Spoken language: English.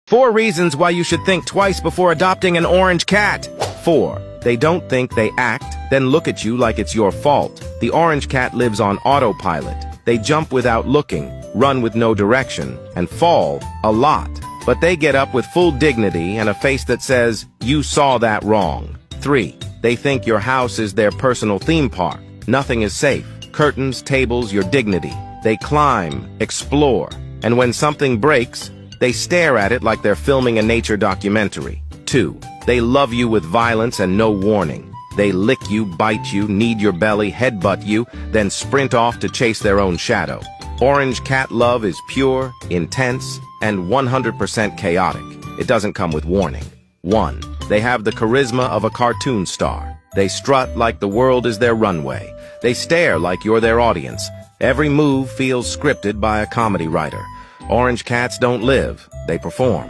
4 reasons why you should think twice before adopting an orange cat. 4. They don't think, they act, then look at you like it's your fault. The orange cat lives on autopilot. They jump without looking, run with no direction, and fall a lot. But they get up with full dignity and a face that says, "You saw that wrong." 3. They think your house is their personal theme park. Nothing is safe. Curtains, tables, your dignity. They climb, explore, and when something breaks, they stare at it like they're filming a nature documentary. 2. They love you with violence and no warning. They lick you, bite you, knead your belly, headbutt you, then sprint off to chase their own shadow. Orange cat love is pure, intense, and 100% chaotic. It doesn't come with warning. 1. They have the charisma of a cartoon star. They strut like the world is their runway. They stare like you're their audience. Every move feels scripted by a comedy writer. Orange cats don't live, they perform.